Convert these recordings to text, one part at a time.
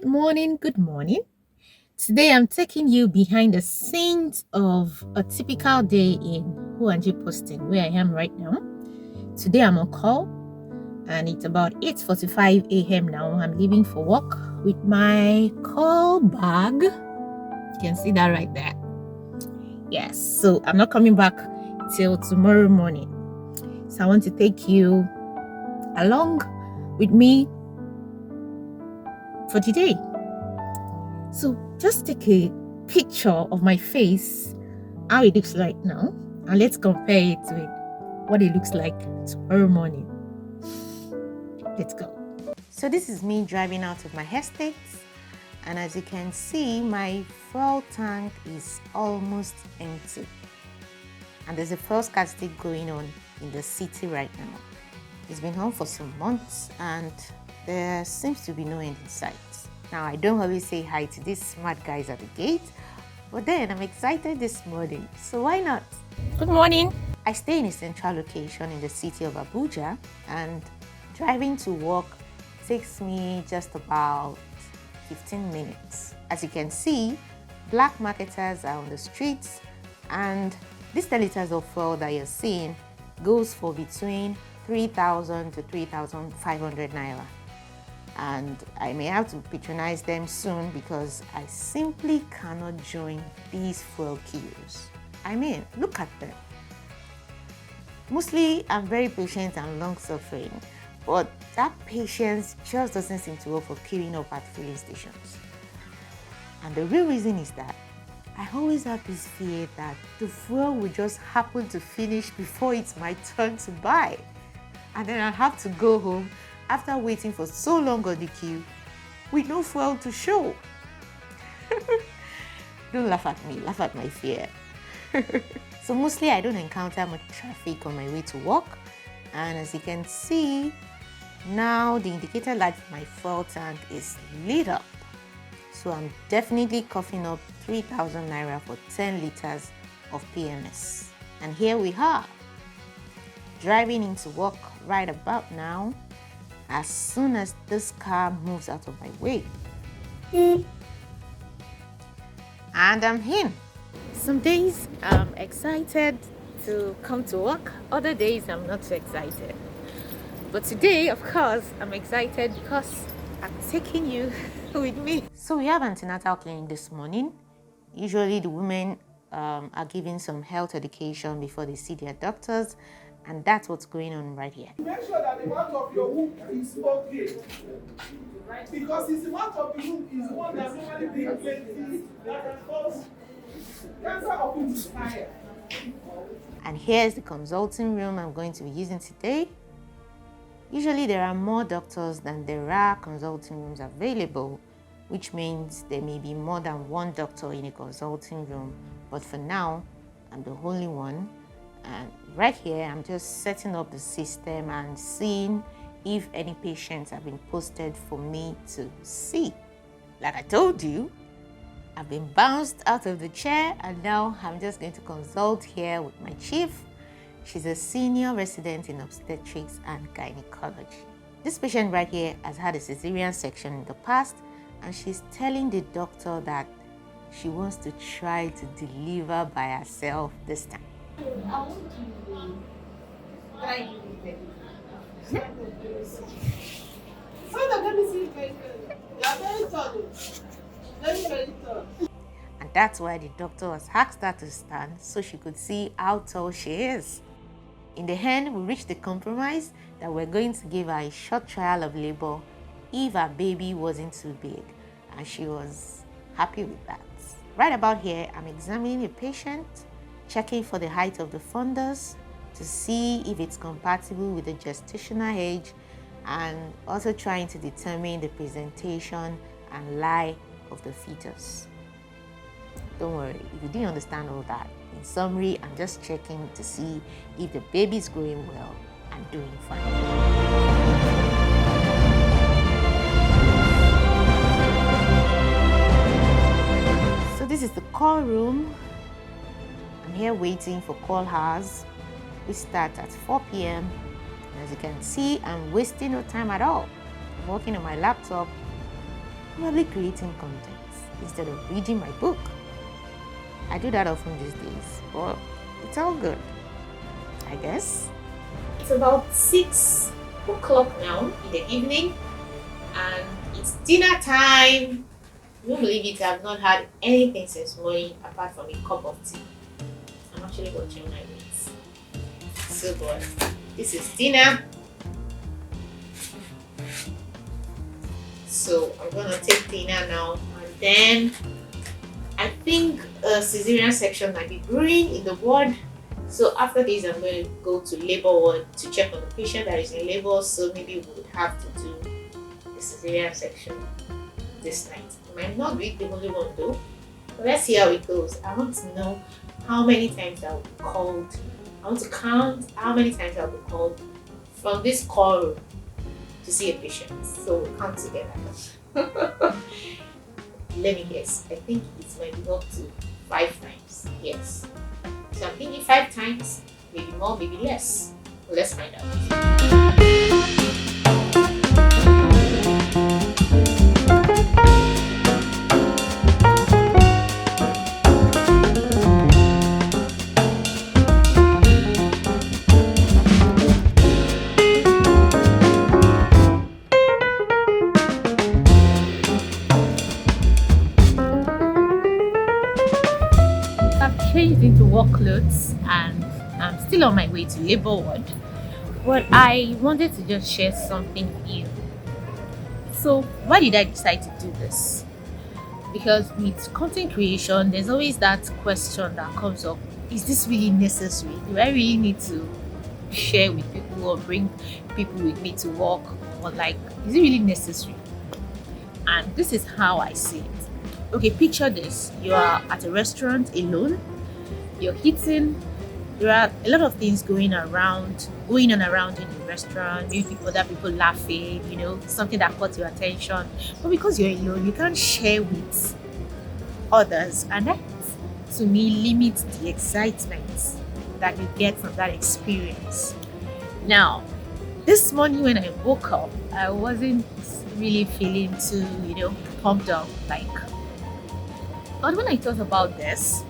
morning, good morning. Today I'm taking you behind the scenes of a typical day in Huanji Posting, where I am right now. Today I'm on call and it's about 8:45 a.m. now. I'm leaving for work with my call bag. You can see that right there. Yes, so I'm not coming back till tomorrow morning. So I want to take you along with me for today. So just take a picture of my face, how it looks like now, and let's compare it with what it looks like tomorrow morning. Let's go. So this is me driving out of my estate, and as you can see, my fuel tank is almost empty. And there's a fuel scarcity going on in the city right now. It's been on for some months and there seems to be no end in sight. Now, I don't always say hi to these smart guys at the gate, but then I'm excited this morning, so why not? Good morning. I stay in a central location in the city of Abuja, and driving to work takes me just about 15 minutes. As you can see, black marketers are on the streets, and these 10 liters of fuel that you're seeing goes for between 3,000 to 3,500 naira. And I may have to patronize them soon because I simply cannot join these fuel queues. I mean, look at them. Mostly, I'm very patient and long-suffering, but that patience just doesn't seem to work for queuing up at filling stations. And the real reason is that I always have this fear that the fuel will just happen to finish before it's my turn to buy. And then I'll have to go home after waiting for so long on the queue with no fuel to show. Don't laugh at me, laugh at my fear. So mostly I don't encounter much traffic on my way to work. And as you can see, now the indicator light for my fuel tank is lit up. So I'm definitely coughing up 3,000 naira for 10 liters of PMS. And here we are, driving into work right about now, as soon as this car moves out of my way. And I'm in. Some days I'm excited to come to work, other days I'm not so excited. But today, of course, I'm excited because I'm taking you with me. So we have antenatal clinic this morning. Usually the women are given some health education before they see their doctors, and that's what's going on right here. Make sure that the mouth of your womb is okay. Because it's the mouth of the womb is one that normally brings plenty that can cause cancer of womb fire. And here's the consulting room I'm going to be using today. Usually there are more doctors than there are consulting rooms available, which means there may be more than one doctor in a consulting room. But for now, I'm the only one. And right here, I'm just setting up the system and seeing if any patients have been posted for me to see. Like I told you, I've been bounced out of the chair and now I'm just going to consult here with my chief. She's a senior resident in Obstetrics and Gynaecology. This patient right here has had a cesarean section in the past, and she's telling the doctor that she wants to try to deliver by herself this time. I want to try so the baby is very good. You are very tall. Very, very tall. And that's why the doctor has asked her to stand so she could see how tall she is. In the end, we reached the compromise that we're going to give her a short trial of labor if her baby wasn't too big, and she was happy with that. Right about here, I'm examining a patient, checking for the height of the fundus to see if it's compatible with the gestational age, and also trying to determine the presentation and lie of the fetus. Don't worry, if you didn't understand all that, in summary, I'm just checking to see if the baby's growing well and doing fine. So this is the call room. I'm here waiting for call hours. We start at 4 p.m. As you can see, I'm wasting no time at all. I'm working on my laptop probably creating content instead of reading my book. I do that often these days, but it's all good, I guess. It's about 6 o'clock now in the evening, and it's dinner time. You won't believe it, I've not had anything since morning apart from a cup of tea. I'm actually watching my weight. So good. This is dinner. So I'm gonna take dinner now, and then I think a cesarean section might be brewing in the ward. So after this, I'm going to go to labor ward to check on the patient that is in labor. So maybe we would have to do the cesarean section this night. It might not be the only one though. But let's see how it goes. I want to know how many times I'll be called. I want to count how many times I'll be called from this call room to see a patient. So we'll count together. Let me guess. I think it might be up to 5 times. Yes. So I'm thinking 5 times, maybe more, maybe less. Well, let's find out. Changed into work clothes and I'm still on my way to labor ward, but I wanted to just share something with you. So why did I decide to do this? Because with content creation there's always that question that comes up: is this really necessary? Do I really need to share with people or bring people with me to work, or like, is it really necessary? And this is how I see it. Okay, picture this: you are at a restaurant alone, you're eating, there are a lot of things going on around in the restaurant, maybe other people laughing, something that caught your attention. But because you're alone, you can't share with others, and that to me limits the excitement that you get from that experience. Now, this morning when I woke up, I wasn't really feeling too, pumped up, like. But when I thought about this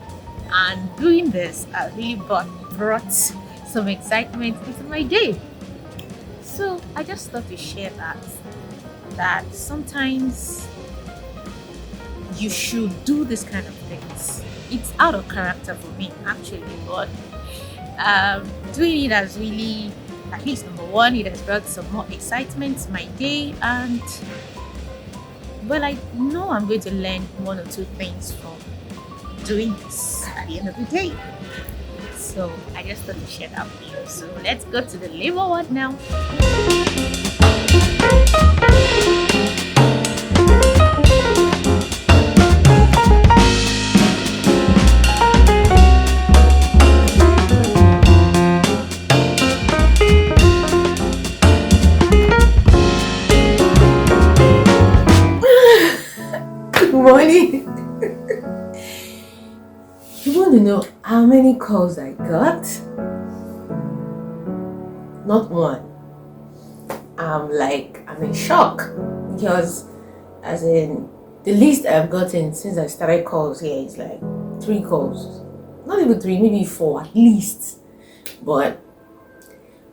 and doing this, I really brought some excitement into my day. So I just thought to share that sometimes you should do this kind of things. It's out of character for me actually, but doing it has really, at least number one, it has brought some more excitement to my day, and well, I know I'm going to learn 1 or 2 things from doing this at the end of the day. So I just thought to share that with you. So let's go to the labor ward now. Good morning. You want to know how many calls I got? Not one. I'm in shock, because as in the least I've gotten since I started calls here is like 3 calls. Not even 3, maybe 4 at least. But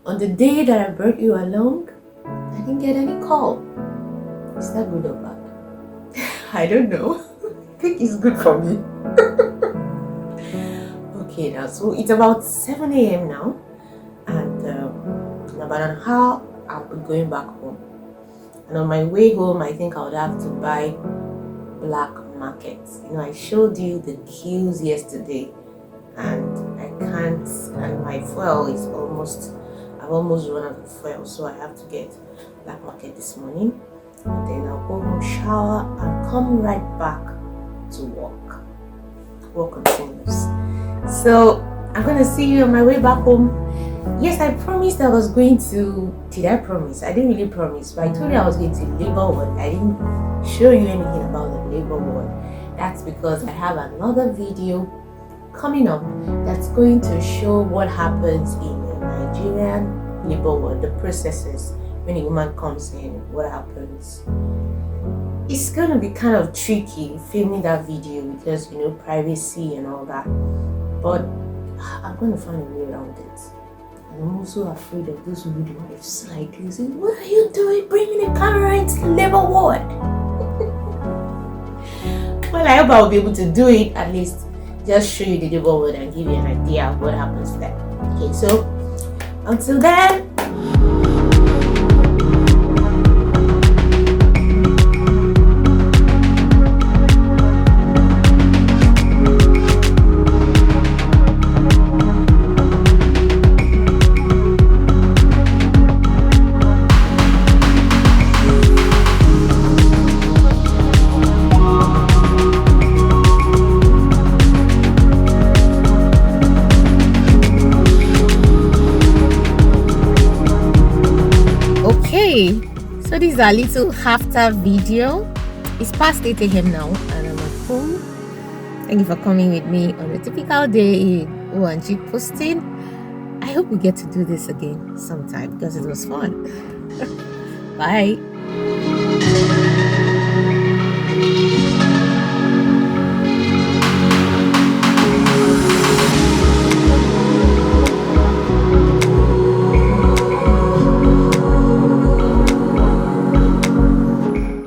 on the day that I brought you along, I didn't get any call. Is that good or bad? I don't know. I think it's good for me. Okay, now so it's about 7 a.m. now, and in about an hour I'll be going back home. And on my way home, I think I would have to buy black market. I showed you the queues yesterday, and I can't. And my fuel is I've almost run out of fuel, so I have to get black market this morning. And then I'll go home, shower, and come right back to work. Work continues. So I'm gonna see you on my way back home. Yes, I promised I was going to. Did I promise? I didn't really promise, but I told you I was going to labor ward. I didn't show you anything about the labor ward. That's because I have another video coming up that's going to show what happens in the Nigerian labor ward, the processes when a woman comes in, what happens. It's gonna be kind of tricky filming that video because privacy and all that. But I'm gonna find a way around it. And I'm also afraid of those midwives like this. What are you doing bringing the camera into the labor ward? Well, I hope I'll be able to do it, at least just show you the labor ward and give you an idea of what happens there. Okay, so until then, so this is a little after video. It's past 8 a.m. now and I'm at home. Thank you for coming with me on a typical day in O&G posting. I hope we get to do this again sometime because it was fun. Bye.